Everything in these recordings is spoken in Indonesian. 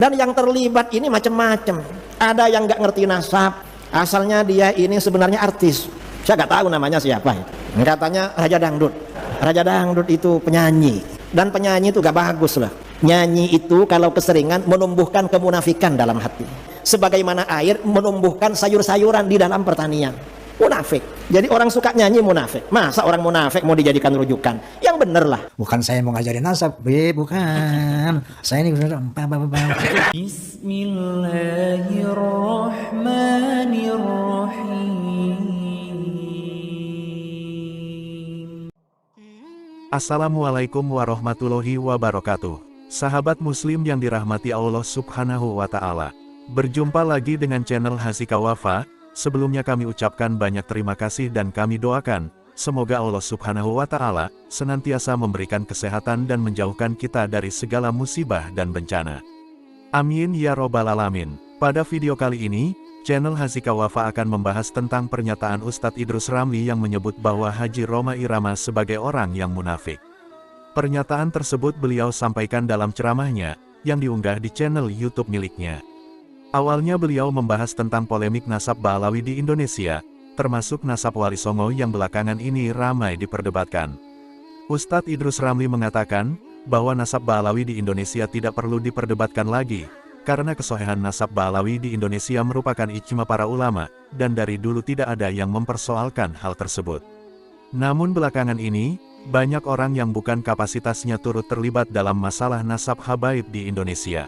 Dan yang terlibat ini macam-macam. Ada yang nggak ngerti nasab, asalnya dia ini sebenarnya artis. Saya nggak tahu namanya siapa. Katanya Raja Dangdut. Raja Dangdut itu penyanyi. Dan penyanyi itu gak bagus lah. Nyanyi itu kalau keseringan menumbuhkan kemunafikan dalam hati. Sebagaimana air menumbuhkan sayur-sayuran di dalam pertanian. Munafik. Jadi orang suka nyanyi munafik. Masa orang munafik mau dijadikan rujukan? Yang bener lah. Bukan saya mau ngajarin nasab, bukan. Saya ini bener. Bismillahirrahmanirrahim. Assalamualaikum warahmatullahi wabarakatuh. Sahabat muslim yang dirahmati Allah subhanahu wa ta'ala. Berjumpa lagi dengan channel Hasika Wafa. Sebelumnya kami ucapkan banyak terima kasih dan kami doakan, semoga Allah subhanahu wa ta'ala senantiasa memberikan kesehatan dan menjauhkan kita dari segala musibah dan bencana. Amin ya robbal alamin. Pada video kali ini, channel Hasika Wafa akan membahas tentang pernyataan Ustadz Idrus Ramli yang menyebut bahwa Haji Rhoma Irama sebagai orang yang munafik. Pernyataan tersebut beliau sampaikan dalam ceramahnya, yang diunggah di channel YouTube miliknya. Awalnya beliau membahas tentang polemik nasab Ba'alawi di Indonesia, termasuk nasab Wali Songo yang belakangan ini ramai diperdebatkan. Ustadz Idrus Ramli mengatakan, bahwa nasab Ba'alawi di Indonesia tidak perlu diperdebatkan lagi, karena kesohihan nasab Ba'alawi di Indonesia merupakan ijma para ulama, dan dari dulu tidak ada yang mempersoalkan hal tersebut. Namun belakangan ini, banyak orang yang bukan kapasitasnya turut terlibat dalam masalah nasab habaib di Indonesia.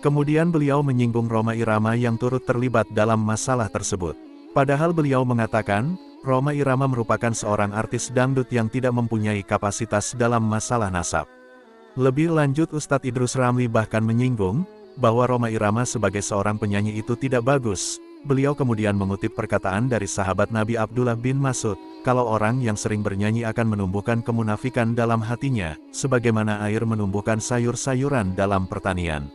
Kemudian beliau menyinggung Rhoma Irama yang turut terlibat dalam masalah tersebut. Padahal beliau mengatakan, Rhoma Irama merupakan seorang artis dangdut yang tidak mempunyai kapasitas dalam masalah nasab. Lebih lanjut Ustadz Idrus Ramli bahkan menyinggung, bahwa Rhoma Irama sebagai seorang penyanyi itu tidak bagus. Beliau kemudian mengutip perkataan dari sahabat Nabi Abdullah bin Mas'ud, kalau orang yang sering bernyanyi akan menumbuhkan kemunafikan dalam hatinya, sebagaimana air menumbuhkan sayur-sayuran dalam pertanian.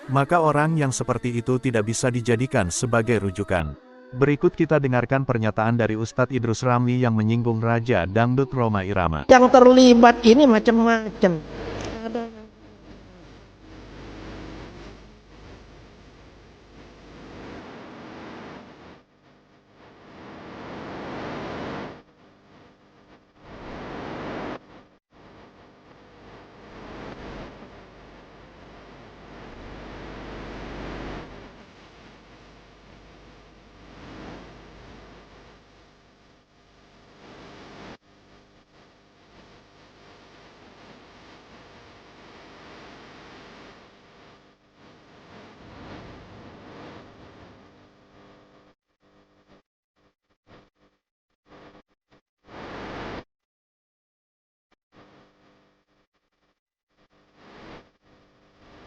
Maka orang yang seperti itu tidak bisa dijadikan sebagai rujukan. Berikut kita dengarkan pernyataan dari Ustadz Idrus Ramli yang menyinggung Raja Dangdut Rhoma Irama. Yang terlibat ini macam-macam. Ada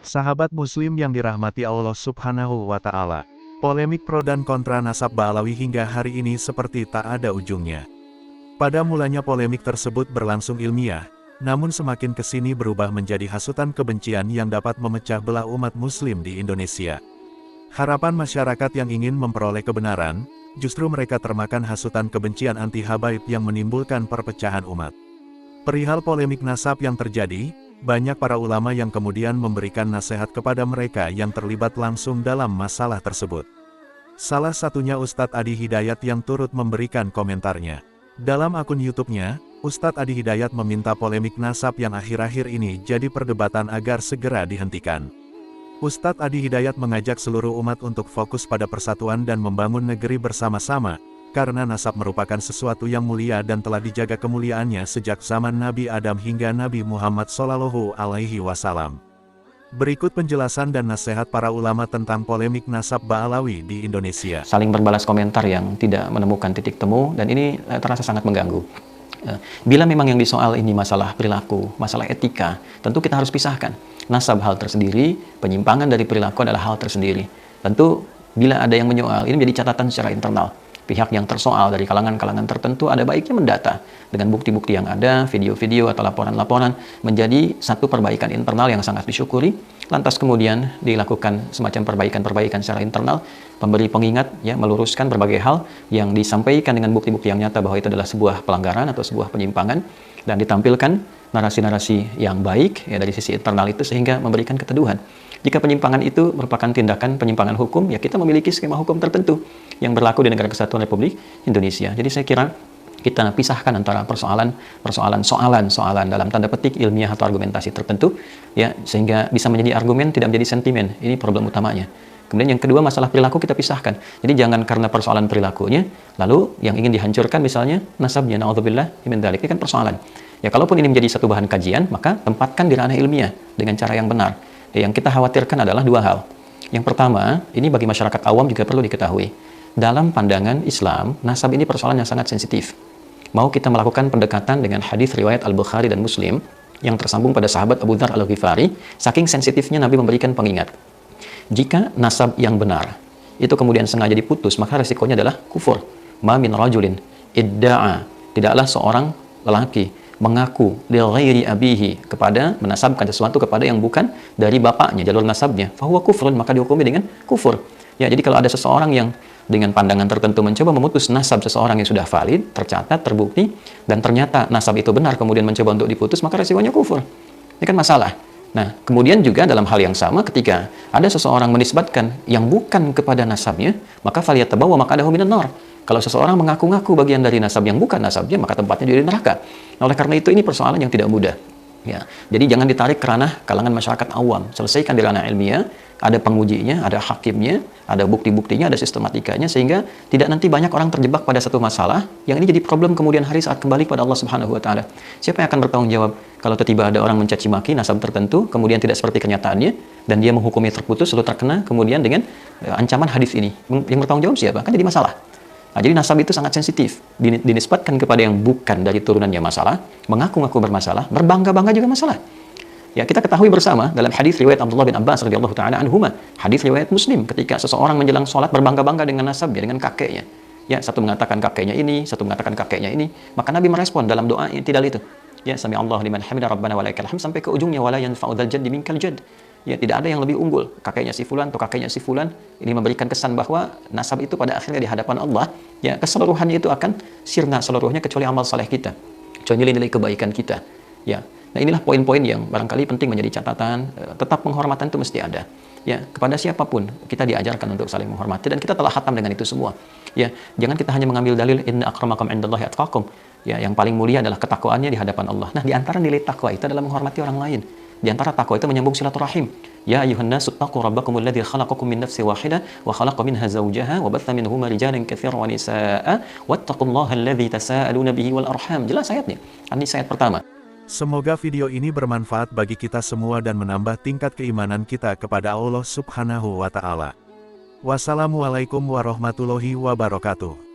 Sahabat muslim yang dirahmati Allah subhanahu wa ta'ala. Polemik pro dan kontra nasab Ba'alawi hingga hari ini seperti tak ada ujungnya. Pada mulanya polemik tersebut berlangsung ilmiah, namun semakin kesini berubah menjadi hasutan kebencian yang dapat memecah belah umat muslim di Indonesia. Harapan masyarakat yang ingin memperoleh kebenaran, justru mereka termakan hasutan kebencian anti habaib yang menimbulkan perpecahan umat. Perihal polemik nasab yang terjadi, banyak para ulama yang kemudian memberikan nasihat kepada mereka yang terlibat langsung dalam masalah tersebut. Salah satunya Ustadz Adi Hidayat yang turut memberikan komentarnya. Dalam akun YouTube-nya, Ustadz Adi Hidayat meminta polemik nasab yang akhir-akhir ini jadi perdebatan agar segera dihentikan. Ustadz Adi Hidayat mengajak seluruh umat untuk fokus pada persatuan dan membangun negeri bersama-sama, karena nasab merupakan sesuatu yang mulia dan telah dijaga kemuliaannya sejak zaman Nabi Adam hingga Nabi Muhammad SAW. Berikut penjelasan dan nasihat para ulama tentang polemik nasab Ba'alawi di Indonesia. Saling berbalas komentar yang tidak menemukan titik temu, dan ini terasa sangat mengganggu. Bila memang yang disoal ini masalah perilaku, masalah etika, tentu kita harus pisahkan. Nasab hal tersendiri, penyimpangan dari perilaku adalah hal tersendiri. Tentu bila ada yang menyoal, ini menjadi catatan secara internal. Pihak yang tersoal dari kalangan-kalangan tertentu ada baiknya mendata dengan bukti-bukti yang ada, video-video atau laporan-laporan, menjadi satu perbaikan internal yang sangat disyukuri. Lantas kemudian dilakukan semacam perbaikan-perbaikan secara internal, pemberi pengingat, ya, meluruskan berbagai hal yang disampaikan dengan bukti-bukti yang nyata bahwa itu adalah sebuah pelanggaran atau sebuah penyimpangan, dan ditampilkan narasi-narasi yang baik ya dari sisi internal itu sehingga memberikan keteduhan. Jika penyimpangan itu merupakan tindakan penyimpangan hukum, ya kita memiliki skema hukum tertentu yang berlaku di Negara Kesatuan Republik Indonesia. Jadi saya kira kita pisahkan antara soalan dalam tanda petik ilmiah atau argumentasi tertentu, ya, sehingga bisa menjadi argumen tidak menjadi sentimen. Ini problem utamanya. Kemudian yang kedua, masalah perilaku kita pisahkan. Jadi jangan karena persoalan perilakunya lalu yang ingin dihancurkan misalnya nasabnya, naudzubillah min dzalik. Ini kan persoalan. Ya, kalaupun ini menjadi satu bahan kajian, maka tempatkan di ranah ilmiah dengan cara yang benar. Ya, yang kita khawatirkan adalah dua hal. Yang pertama, ini bagi masyarakat awam juga perlu diketahui. Dalam pandangan Islam, nasab ini persoalan yang sangat sensitif. Mau kita melakukan pendekatan dengan hadis riwayat Al-Bukhari dan Muslim yang tersambung pada sahabat Abu Dzar Al-Ghifari, saking sensitifnya Nabi memberikan pengingat. Jika nasab yang benar itu kemudian sengaja diputus, maka resikonya adalah kufur. Ma min rajulin idda'a, tidaklah seorang lelaki mengaku li ghairi abihi, kepada menasabkan sesuatu kepada yang bukan dari bapaknya, jalur nasabnya, fa huwa kufrun, maka dihukumi dengan kufur. Ya, jadi kalau ada seseorang yang dengan pandangan tertentu mencoba memutus nasab seseorang yang sudah valid, tercatat, terbukti, dan ternyata nasab itu benar, kemudian mencoba untuk diputus, maka resikonya kufur. Ini kan masalah. Nah, kemudian juga dalam hal yang sama, ketika ada seseorang menisbatkan yang bukan kepada nasabnya, maka falyatabawwa maq'adahu minan nar. Kalau seseorang mengaku-ngaku bagian dari nasab yang bukan nasabnya, maka tempatnya di neraka. Nah, oleh karena itu ini persoalan yang tidak mudah. Ya, jadi jangan ditarik ke ranah kalangan masyarakat awam. Selesaikan di ranah ilmiah, ada pengujinya, ada hakimnya, ada bukti-buktinya, ada sistematikanya, sehingga tidak nanti banyak orang terjebak pada satu masalah yang ini jadi problem kemudian hari saat kembali pada Allah Subhanahu wa taala. Siapa yang akan bertanggung jawab kalau tiba-tiba ada orang mencaci maki nasab tertentu, kemudian tidak seperti kenyataannya dan dia menghukumi terputus lalu terkena kemudian dengan ancaman hadis ini? Yang bertanggung jawab siapa? Kan jadi masalah. Nah, jadi nasab itu sangat sensitif, dinisbatkan kepada yang bukan dari turunannya masalah, mengaku-ngaku bermasalah, berbangga-bangga juga masalah. Ya, kita ketahui bersama dalam hadis riwayat Abdullah bin Abbas radhiyallahu taala anhuma, hadis riwayat Muslim, ketika seseorang menjelang sholat berbangga-bangga dengan nasabnya, dengan kakeknya. Ya, satu mengatakan kakeknya ini, satu mengatakan kakeknya ini, maka Nabi merespon dalam doa yang tidak itu. Ya, sami Allah liman hamida rabbana walakal hamd, sampai ke ujungnya wala yanfa'u dzal jaddi minkal jadd. Ya, tidak ada yang lebih unggul, kakeknya si fulan atau kakeknya si fulan. Ini memberikan kesan bahwa nasab itu pada akhirnya di hadapan Allah, ya, keseluruhannya itu akan sirna seluruhnya kecuali amal saleh kita, kecuali nilai-nilai kebaikan kita. Ya, nah inilah poin-poin yang barangkali penting menjadi catatan. Tetap penghormatan itu mesti ada. Ya, kepada siapapun kita diajarkan untuk saling menghormati dan kita telah khatam dengan itu semua. Ya, jangan kita hanya mengambil dalil inna akramakum indallahi atqakum. Ya, yang paling mulia adalah ketakwaannya di hadapan Allah. Nah, di antara nilai takwa itu adalah menghormati orang lain. Di antara takwa itu menyambung silaturahim. Ya ayuhan nasu taqu rabbakumul ladzi khalaqakum min nafsin wahidah wa khalaqa minha zawjaha wa batha minhuma rijalan katsiran wa nisaa'a wattaqullaha alladzi tasaaluna bihi wal arham. Jelas ayatnya. Ini ayat pertama. Semoga video ini bermanfaat bagi kita semua dan menambah tingkat keimanan kita kepada Allah Subhanahu wa taala. Wassalamualaikum warahmatullahi wabarakatuh.